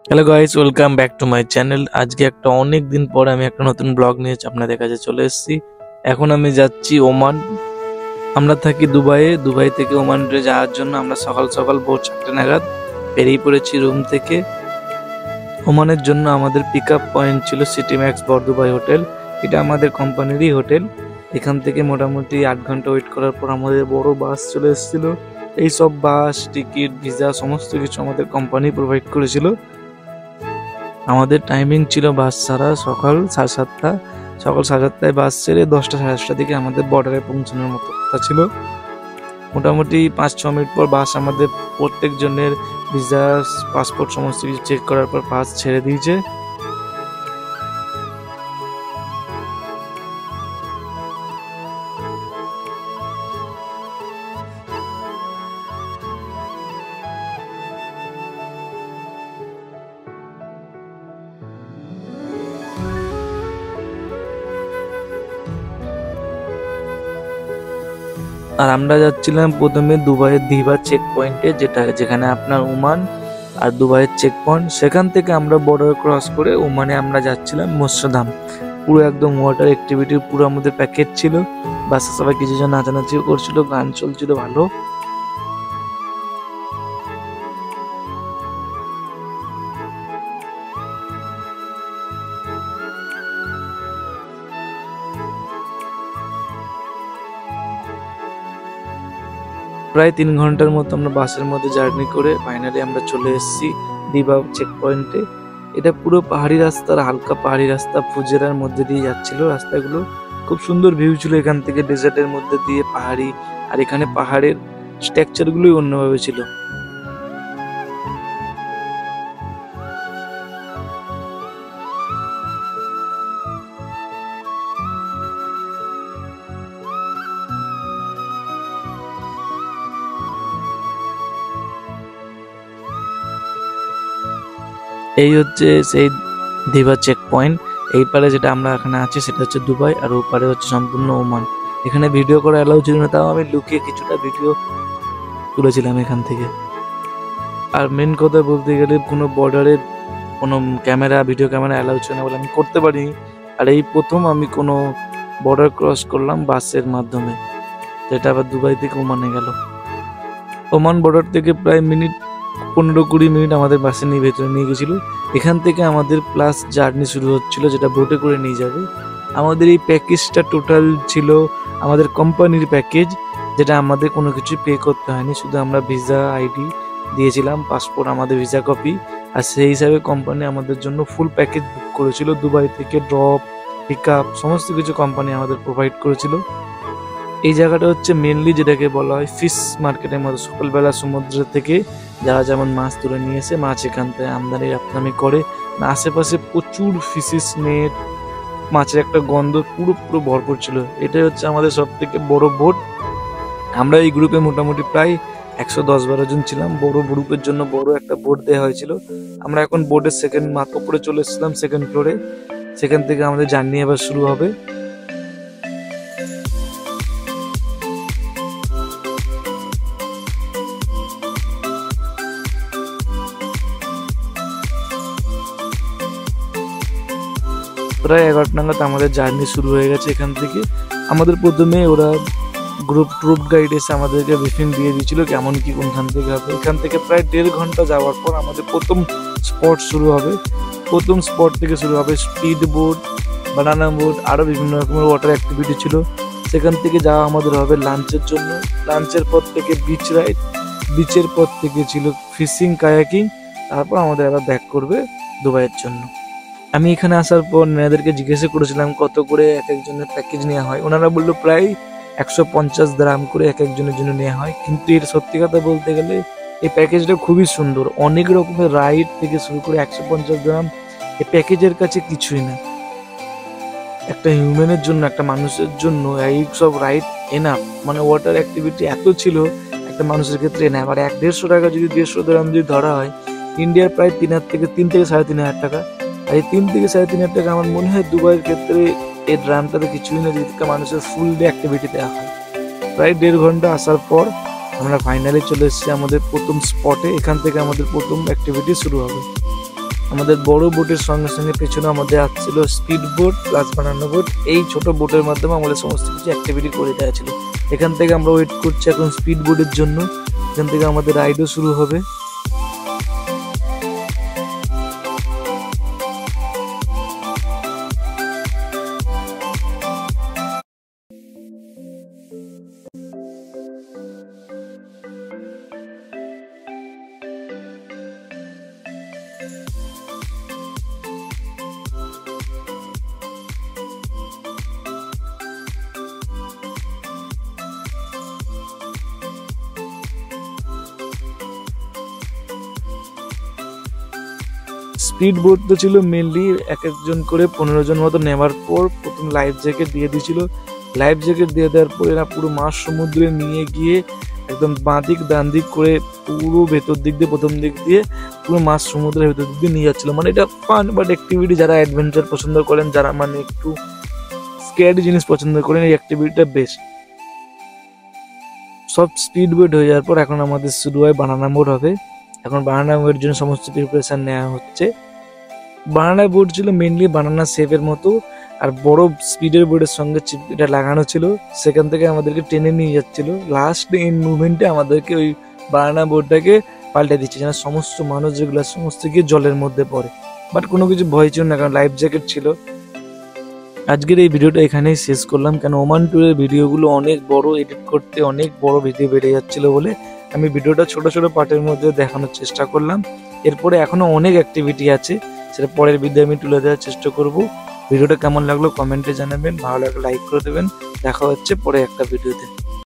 Hello guys, welcome back to my channel. আজকে অনেক দিন পরে আমি একটা নতুন ব্লগ নিয়ে আপনাদের কাছে চলে এসেছি। এখন আমি যাচ্ছি ওমান। আমরা থাকি দুবাইয়ে। দুবাই থেকে ওমান যাওয়ার জন্য আমরা সকাল সকাল ভোর 4টে নাগাদ বেরিয়ে পড়েছি রুম থেকে। ওমানের জন্য আমাদের পিক আপ পয়েন্ট ছিল সিটি ম্যাক্স বরদুবাই হোটেল। এটা আমাদের কোম্পানিরই হোটেল। এখান থেকে মোটামুটি 8 ঘন্টা ওয়েট করার পর আমাদের বড় বাস চলে এসেছিল। এইসব বাস, টিকিট, ভিসা সমস্ত কিছু আমাদের কোম্পানি প্রোভাইড করেছিল। আমাদের টাইমিং ছিল বাস ছাড়া সকাল 7:30। সকাল 7:30টায় বাস ছেড়ে 10টা সাড়ে 10টার দিকে আমাদের বর্ডারে পৌঁছানোর মতো কথা ছিল। মোটামুটি 5-6 মিনিট পর বাস আমাদের প্রত্যেকজনের ভিসা, পাসপোর্ট সমস্ত কিছু চেক করার পর বাস ছেড়ে দিয়েছে। আর আমরা যাচ্ছিলাম প্রথমে দুবাইয়ের দিবা চেক পয়েন্টে, যেখানে আপনার ওমান আর দুবাইয়ের চেক পয়েন্ট। সেখান থেকে আমরা বর্ডার ক্রস করে ওমানে আমরা যাচ্ছিলাম মৎস্যধাম। পুরো একদম ওয়াটার অ্যাক্টিভিটির পুরো আমাদের প্যাকেজ ছিল। বাসে সবাই কিছু জন নাচানাচিও করছিল, গান চলছিল ভালো। প্রায় 3 ঘন্টার মতো আমরা বাসের মধ্যে জার্নি করে ফাইনালি আমরা চলে এসেছি দিবা চেক পয়েন্টে। এটা পুরো পাহাড়ি রাস্তা, হালকা পাহাড়ি রাস্তা, ফুজেরার মধ্যে দিয়ে যাচ্ছিল রাস্তাগুলো। খুব সুন্দর ভিউ ছিল এখান থেকে, ডেজার্টের মধ্যে দিয়ে পাহাড়ি। আর এখানে পাহাড়ের স্ট্রাকচার গুলোই অন্যভাবে ছিল। এই হচ্ছে সেই দিবা চেক পয়েন্ট। এই পারে যেটা আমরা এখানে আছি সেটা হচ্ছে দুবাই, আর ওপারে হচ্ছে সম্পূর্ণ ওমান। এখানে ভিডিও করা অ্যালাউ ছিল না, তাও আমি লুকিয়ে কিছুটা ভিডিও তুলেছিলাম এখান থেকে। আর মেন কথা বলতে গেলে কোনো বর্ডারের কোনো ভিডিও ক্যামেরা অ্যালাউ ছিল না বলে আমি করতে পারিনি। আর এই প্রথম আমি কোনো বর্ডার ক্রস করলাম বাসের মাধ্যমে, যেটা আবার দুবাই থেকে ওমানে গেল। ওমান বর্ডার থেকে প্রায় 15-20 মিনিট আমাদের বাসে নিয়ে ভেতরে নিয়ে গেছিল। এখান থেকে আমাদের প্লাস জার্নি শুরু হচ্ছিল, যেটা বোটে করে নিয়ে যাবে। আমাদের এই প্যাকেজটা টোটাল ছিল আমাদের কোম্পানির প্যাকেজ, যেটা আমাদের কোনো কিছু পে করতে হয়নি। শুধু আমরা ভিসা আইডি দিয়েছিলাম, পাসপোর্ট, আমাদের ভিসা কপি। আর সেই হিসাবে কোম্পানি আমাদের জন্য ফুল প্যাকেজ বুক করেছিল। দুবাই থেকে ড্রপ, পিক আপ সমস্ত কিছু কোম্পানি আমাদের প্রোভাইড করেছিল। এই জায়গাটা হচ্ছে মেনলি যেটাকে বলা হয় ফিশ মার্কেটের মতো। সকালবেলা সমুদ্র থেকে যারা যেমন মাছ তুলে নিয়ে এসে মাছ এখান থেকে আমদানি রপ্তানি করে। আশেপাশে প্রচুর ফিশিস নেট, মাছের একটা গন্ধ পুরো পুরো ভরপুর ছিল। এটাই হচ্ছে আমাদের সব থেকে বড় বোট। আমরা এই গ্রুপে মোটামুটি প্রায় 110-12 জন ছিলাম। বড় গ্রুপের জন্য বড় একটা বোট দেওয়া হয়েছিল। আমরা এখন বোটের সেকেন্ড উপরে চলে এসেছিলাম, সেকেন্ড ফ্লোরে। সেখান থেকে আমাদের জার্নি এবার শুরু হবে। প্রায় 11টা নাগাদ আমাদের জার্নি শুরু হয়ে গেছে। এখান থেকে আমাদের প্রথমে ওরা গ্রুপ গাইড এসে আমাদেরকে ব্রিফিং দিয়ে দিয়েছিল কেমন কি কোনখান থেকে হবে। এখান থেকে প্রায় 1.5 ঘন্টা যাওয়ার পর আমাদের প্রথম স্পট শুরু হবে। প্রথম স্পট থেকে শুরু হবে স্পিড বোট, বানানা বোট, আরও বিভিন্ন রকমের ওয়াটার অ্যাক্টিভিটি ছিল। সেখান থেকে যাওয়া আমাদের হবে লাঞ্চের জন্য। লাঞ্চের পর থেকে বিচ রাইড, বিচের পর থেকে ছিল ফিশিং, কায়াকিং। তারপর আমাদের আবার ব্যাক করবে দুবাইয়ের জন্য। আমি এখানে আসার পর মেয়েদেরকে জিজ্ঞাসা করেছিলাম কত করে এক একজনের প্যাকেজ নেওয়া হয়। ওনারা বললো প্রায় 150 দিরহাম করে এক একজনের জন্য নেওয়া হয়। কিন্তু এর সত্যি কথা বলতে গেলে এই প্যাকেজটা খুবই সুন্দর। অনেক রকমের রাইড থেকে শুরু করে 150 দিরহাম এই প্যাকেজের কাছে কিছুই না। একটা হিউম্যানের জন্য, একটা মানুষের জন্য এই সব রাইড এনাফ। মানে ওয়াটার অ্যাক্টিভিটি এত ছিল একটা মানুষের ক্ষেত্রে এনাফ। আর 150 টাকা যদি 150 দিরহাম যদি ধরা হয়, ইন্ডিয়ার প্রায় 3 থেকে 3.5 হাজার টাকা। আর এই 3 থেকে 3.5 হাজার টাকা আমার মনে হয় দুবাইয়ের ক্ষেত্রে এই ড্রামটাতে কিছুই না, যদি মানুষের ফুল ডে অ্যাক্টিভিটি দেওয়া হয়। প্রায় 1.5 ঘন্টা আসার পর আমরা ফাইনালি চলে এসেছি আমাদের প্রথম স্পটে। এখান থেকে আমাদের প্রথম অ্যাক্টিভিটি শুরু হবে। আমাদের বড় বোটের সঙ্গে সঙ্গে পেছনে আমাদের আসছিল স্পিড বোট প্লাস বানানো বোট। এই ছোট বোটের মাধ্যমে আমাদের সমস্ত কিছু অ্যাক্টিভিটি করে দেওয়া ছিল। এখান থেকে আমরা ওয়েট করছি এখন স্পিড বোটের জন্য, এখান থেকে আমাদের রাইডও শুরু হবে। স্পিড বোট তো ছিল মেনলি এক একজন করে 15 জন মতো নেওয়ার পর প্রথম লাইফ জ্যাকেট দিয়ে দিয়েছিল। লাইফ জ্যাকেট দিয়ে দেওয়ার পর এরা পুরো মাঝ সমুদ্রে নিয়ে গিয়ে একদম বাঁ দিক ডান দিক করে পুরো ভেতর দিক দিয়ে প্রথম দিক দিয়ে পুরো মাঝ সমুদ্রের ভেতর দিক দিয়ে নিয়ে যাচ্ছিল। মানে এটা ফান বাট অ্যাক্টিভিটি, যারা অ্যাডভেঞ্চার পছন্দ করেন, যারা মানে একটু স্ক্যারি জিনিস পছন্দ করেন, এই অ্যাক্টিভিটিটা বেস্ট। সব স্পিড বোট হয়ে যাওয়ার পর এখন আমাদের শুরু হয় বানানা বোট হবে। এখন বানানা বোটের জন্য সমস্ত প্রিপারেশন নেওয়া হচ্ছে। বানানা বোট ছিল মেনলি বানানা শেপের মতো, আর বড় স্পিডের বোর্ডের সঙ্গে এটা লাগানো ছিল, সেখান থেকে আমাদেরকে টেনে নিয়ে যাচ্ছিল। লাস্ট এন্ড মুভমেন্টে আমাদেরকে ওই বানানা বোর্ডটাকে পাল্টে দিচ্ছে, যেন সমস্ত মানুষ যেগুলো সমস্ত গিয়ে জলের মধ্যে পড়ে। বাট কোনো কিছু ভয় ছিল না, কারণ লাইফ জ্যাকেট ছিল। আজকের এই ভিডিওটা এখানেই শেষ করলাম, কেন ওমান ট্যুরের ভিডিওগুলো অনেক বড়, এডিট করতে অনেক বড় ভিডিও বেড়ে যাচ্ছিল বলে আমি ভিডিওটা ছোট ছোট পার্টের মধ্যে দেখানোর চেষ্টা করলাম। এরপরে এখনো অনেক অ্যাক্টিভিটি আছে, সেটা পরের ভিডিও আমি তুলে দেওয়ার চেষ্টা করব। ভিডিওটা কেমন লাগলো কমেন্টে জানাবেন, ভালো লাগলে লাইক করে দেবেন। দেখা হচ্ছে পরে একটা ভিডিওতে।